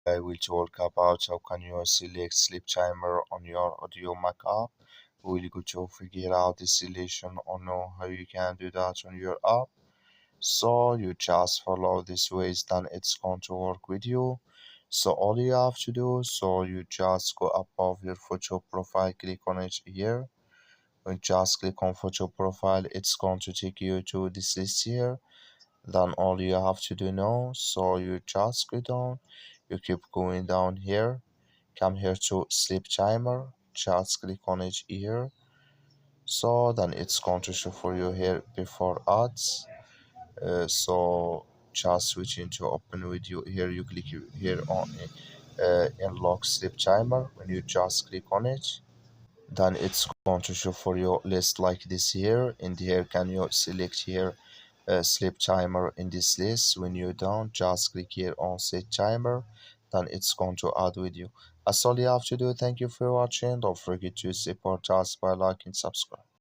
I will talk about how can you select sleep timer on your Audiomack app. We'll go to figure out the selection or know how you can do that on your app. So you just follow this ways, then it's going to work with you. So all you have to do, so you just go above your photo profile, click on it here. When you just click on photo profile, it's going to take you to this list here. Then all you have to do now, so you just go down, you keep going down here, come here to sleep timer, just click on it here. So then it's going to show for you here before ads. So just switching to open with you here, you click here on unlock sleep timer. When you just click on it, then it's going to show for your list like this here. And here can you select here sleep timer in this list. When you're done, just click here on set timer, then it's going to add with you. That's all you have to do. Thank you for watching. Don't forget to support us by liking, subscribe.